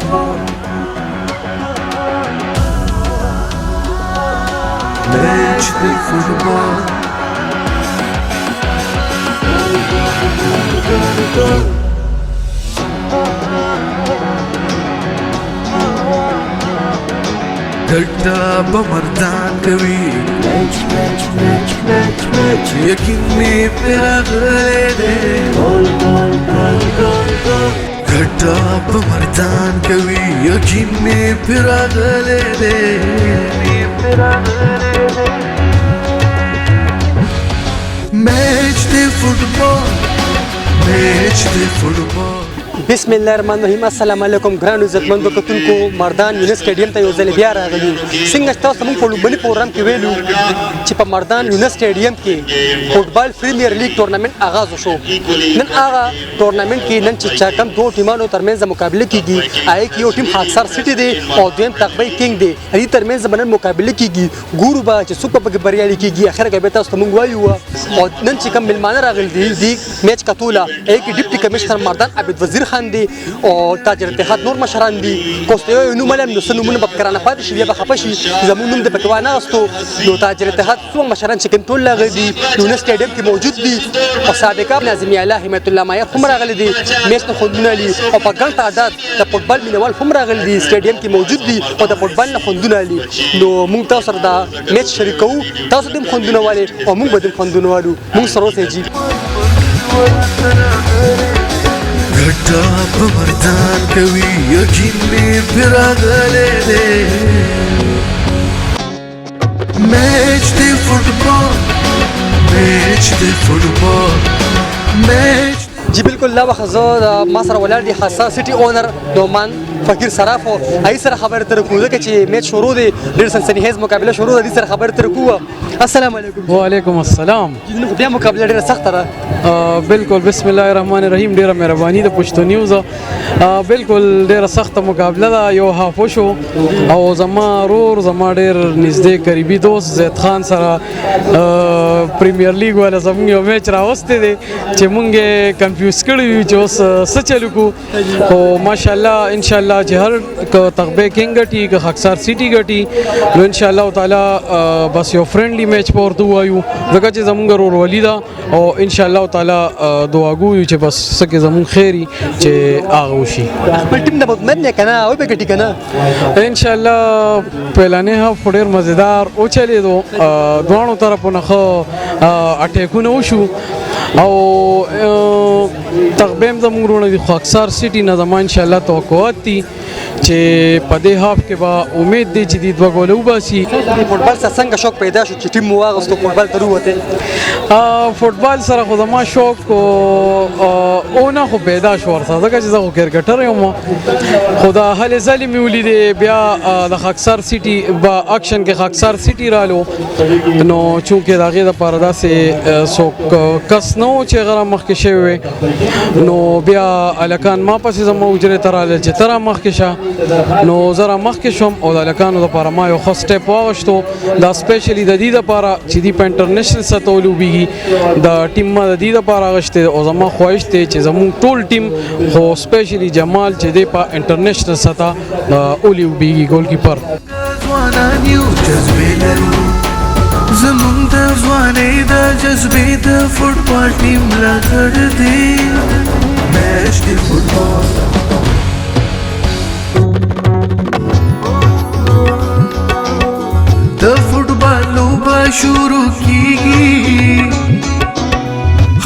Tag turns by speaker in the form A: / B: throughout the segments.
A: Match the football. دلتا بمردان کوي match match match match match یقین می پرغله ده گول گول گول گول گول دلتا بمردان کوي یقین می پرغله ده match the football match the football.
B: بسم الله الرحمن الرحیم. السلام علیکم ګرانو عزتمندو کتونکو. مردان یونس سټیډیم ته یو ځل بیا راغلي. څنګه تاسو موږ په لومړني پروګرام کې ویلو چې په مردان یونس سټیډیم کې فوټبال پریمیر لیګ تورنمنت آغاز وشو. نن هغه تورنمنت کې نن چې چا کم دوه ټیمانو ترمنځ مقابله کیږي. آی کې یو ټیم خاکسار سټی دی او دویم تقبی کینګ دی. دې ترمنځ باندې مقابله کیږي. ګورو به چې څوک په بریالي کیږي. اخر کې به تاسو موږ وایو او نن چې کوم ملمانه راغلي دي میچ کتولا آی کې ډیپټي کمشنر مردان عبد وزیر دي او تاجر اتحاد نور مشران دي. کوستیو نو ملم نو سنمونه په کرانه پاتې شي بیا به خپه شي زموږ نوم د پټوانه غستو نو تاجر اتحاد څو مشران چې کوم ټول لاغلي دي یونس سټیډیم کې موجود دي او سابقا ناظم الله همت الله مایر هم راغلي دي میچ نه خوندونه لي او په ګڼ تعداد د فوټبال مینوال هم راغلي دي سټیډیم کې موجود دي او د فوټبال نه خوندونه لي نو موږ تاسو سره دا میچ شریکو تاسو دې خوندونه والي او موږ به دې خوندونه والو موږ سره اوسېږي
A: گھٹا بمردان کوي یقین می پرغله ده match the football match the football match
B: جی بالکل لا وخزو ما سره ولر دي خاصه سيټي اونر دومان فقیر صراف او ای سره خبر تر کوو چې میچ شروع دي ډیر سنسنیهز مقابله شروع دي سره خبر تر کوو السلام علیکم
C: وعلیکم السلام
B: نو بیا مقابله ډیره سخته ده
C: بالکل بسم الله الرحمن الرحیم ډیره مهرباني د پښتو نیوز بالکل ډیره سخته مقابله ده یو هاف شو او زما رور زما ډیر نږدې قریبي دوست زید خان سره پریمیر لیګ ولا زموږ یو میچ راوسته دي چې مونږه کنفیوز کړی چې اوس څه چلو کو او ماشاءالله ان شاء الله چې هر تقبی کینګ ټی ک خاکسار سیټی ګټي نو ان شاء الله تعالی بس یو فرندلی میچ پورته وایو ځکه چې زمونږ رور ولیدا او ان شاء الله تعالی دعا ګویو چې بس سکه زمون خیری چې هغه وشي
B: خپل ټیم د مطمئن نه کنه او به ګټي کنه
C: ان شاء الله پهلانه هاف ډیر مزیدار او چلی دو دوانو طرفونه خو اٹیکونه وشو او تقبیم زمونږ د خاکسار سیټي نه زمان ان شاء الله توقعات دي چې په دې هاف کې به امید دی چې د دوه ګول وباسي
B: فوټبال سره څنګه شوق پیدا شو چې ټیم مو واغستو فوټبال ته وروته
C: فوټبال سره خو زما شوق او نه خو پیدا شو ورته ځکه چې زه خو کرکټر یم خو دا هلې ځلې مې ولیدې بیا د خاکسار سیټي با اکشن کې خاکسار سیټي رالو نو چونکې د هغې دپاره داسې څوک کس نه و چې هغه رامخکې شوی وی نو بیا هلکان ما پسې زما حجرې ته رالل چې ته رامخکې شه نو زه رامخکې شوم او د هلکانو دپاره ما یو ښه سټیپ واغوښتو دا سپیشلی د دې دپاره چې دوی په انټرنیشنل سطح ولوبېږي د ټیم ما د دې دپاره اغوښتی او زما خواهش دی چې زموږ ټول ټیم خو سپیشلی جمال چې دی په انټرنیشنل سطح ولوبېږي ګولکیپر
A: زمون د ځوانۍ د جذبې د فوټبال ټیم ملاتړ دی میچ د فوټبال د فوټبال لوبه شروع کیږي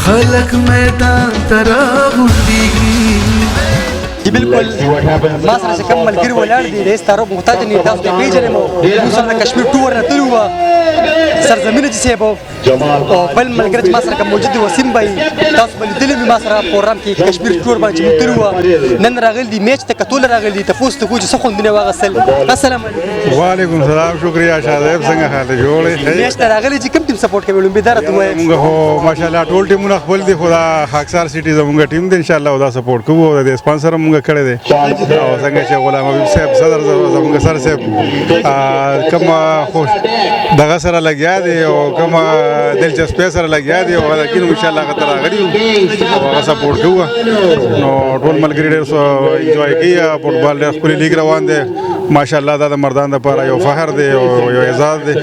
A: خلک میدان ته راغونډېږي
B: جی بالکل ما سره چې کوم ملګري ولاړ دي د ستارو محتاج نه تاسو ته پیژنې مو موږ سره د کشمیر ټور نه تلو سرزمینه چې سیبو او بل ملګری چې ما سره کوم موجود وسیم بای تاسو بل دلې ما سره پروګرام کې کشمیر ټور باندې موږ تلو نن راغلی دی میچ ته کتول راغلی ته پوسټ کو چې څه خوندونه واغسل السلام علیکم
D: وعلیکم السلام شکریا شاداب څنګه حال جوړې
B: میچ ته راغلی چې کوم ټیم سپورټ کوي لومبي دار ته وای
D: موږ هو ماشاءالله ټول ټیمونه خپل دي خدا خاکسار سیټي زموږ ټیم دی ان شاء الله دا سپورټ کوو د سپانسر موږ کړی دی او څنګه چې غلام حبیب صاحب صدر زموږ سر صاحب کوم خوش دغه سره لګیا دی او کوم دلچسپۍ سره لګیا دي او لکن ان شاء الله هغه ته راغلي یو او هغه سپورټ کوو نو ټول ملګري ډېر انجوای کوي فوټبال ډېر ښکلی لیګ روان دی ماشاءالله دا د مردان دپاره یو فخر دی او یو اعزاز دی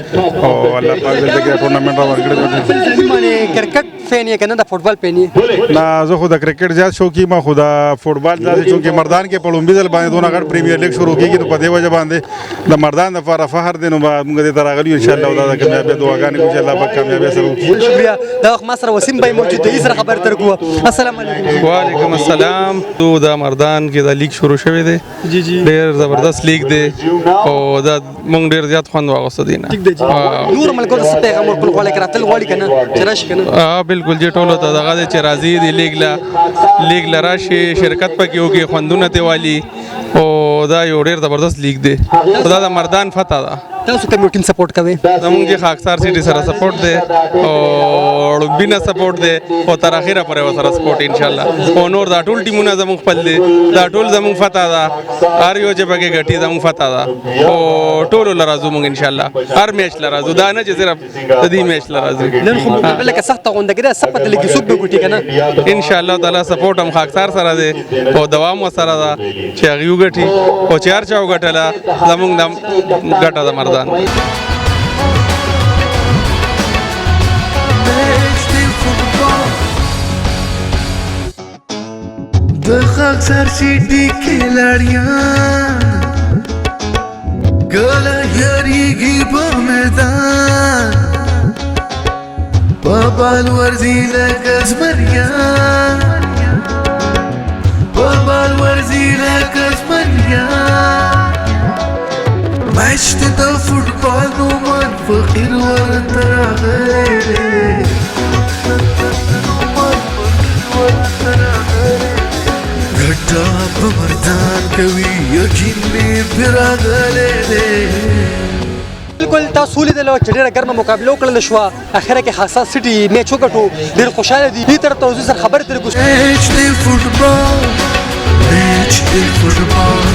D: او الله پاک دلته کې ټورنمنټ راوړ کړی
B: کرکټ فین یې کنه د فوټبال فین یې
D: نه زه خو د کرکټ زیات شوقي ما خو د فوټبال داسې چونکې مردان کې په لومړي ځل باندې دونه غټ پریمیر لیګ شروع کېږي نو په دې وجه باندې د مردان دپاره فخر دی نو موږ دې ته راغلي یو انشاءالله او دا د کامیابۍ دعاګانې کوو چې الله پاک کامیابۍ سره وکړي
B: شکریہ دا وخت ما سره وسیم بھائی موجود دی سره خبر تر کوه السلام علیکم
E: وعلیکم السلام تو دا مردان کې دا لیگ شروع شوی دی
B: جی جی
E: ډېر زبردست لیگ دی او دا مونږ ډېر زیات خوند واغوسته دی نه
B: ټیک دی جی نور ملګرو څه پیغام ورکول غواړي کنه تل غواړي کنه چې راشي کنه
E: بالکل جی ټولو ته دغه دی چې راځي دی لیگ لا راشي شرکت پکې وکړي خوندونه ته والی او دا یو ډېر زبردست لیگ دی خدا دا مردان فتح ده
B: تاسو کوم ټیم سپورټ کوئ
E: زمونږ چې خاکسار سیټي سره سپورټ دی او ړومبي نه سپورټ دی او تر اخره پورې ورسره سپورټ انشاءالله او نور دا ټول ټیمونه زمونږ خپل دی دا ټول زمونږ فتح ده هر یو چې پکې ګټي زمونږ فتح ده او ټولو له راځو مونږ انشاءالله هر میچ له راځو دا نه چې صرف د دې میچ له راځو
B: نن خو لکه سخته غونډه ده سپت لګي څوک به ګټي کنه
E: انشاءالله تعالی سپورټ هم خاکسار سره دی او دوام سره ده چې هغه یو ګټي او چې هر چا وګټله زمونږ د ګټه ده مردان
A: د خاکسار سیټي کھلاڑیان ګله یریږي په میدان په بال ورځي لکه زمریان په بال ورځي لکه زمریان میچ د فوټبال نو من فقیر ورته راغلی ګټه په مردان کوي یقین مې پرې راغلی دی
B: بالکل تاسو لیدل چې ډېره ګرمه مقابله وکړل شوه اخره کې خاصه سټي میچ وګټو ډېر خوشحاله دي دې طرف ته حضور سره خبرې ترې کوو
A: میچ دی فوټبال میچ دی فوټبال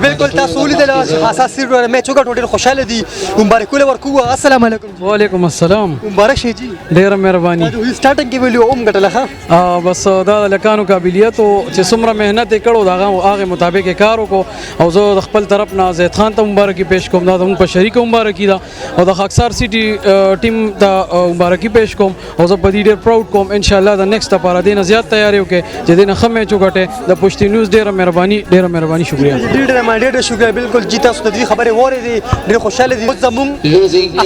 B: بالکل تاسو لیدل چې خاصه سټي میچ وګټو ډېر خوشحاله دي مبارکونه ورکوو السلام علیکم
C: وعلیکم السلام
B: مبارک شي جی
C: ډیره مهرباني
B: سټارټینګ کې ویلو اوم ګټله ښه
C: بس دا د لکانو قابلیت او چې څومره مهنت یې کړو د هغه مطابق یې کار وکړو او زه د خپل طرف نه زید خان ته مبارکي پیش کوم دا زموږ په شریکه مبارکي ده او د خاکسار سیټي ټیم ته مبارکي پیش کوم او زه په دې ډېر پراود کوم ان شاء الله د نیکسټ لپاره دې نه زیات تیاری وکړي چې دې نه ښه میچ وګټې د پښتو نیوز ډېره مهرباني شکریہ
B: ډېر شکریہ بالکل جی تاسو د دې خبرې واورېدې ډېر خوشحاله دي زموږ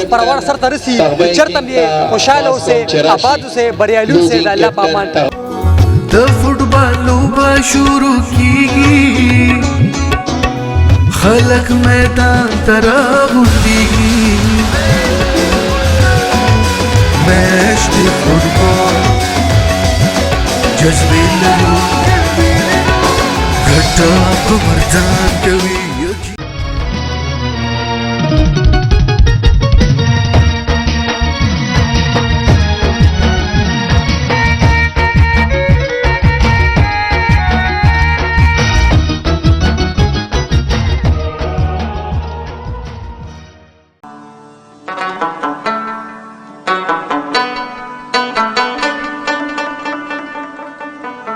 B: خپروان سرته رسي چېرته هم یې خوشحاله اوسئ آباد اوسئ بریالي اوسئ د الله په امان
A: د فوټبال لوبه شروع کیږي خلک میدان ته راغونډېږي میچ دی فوټبال جذبې لرو ګټه په مردان کوي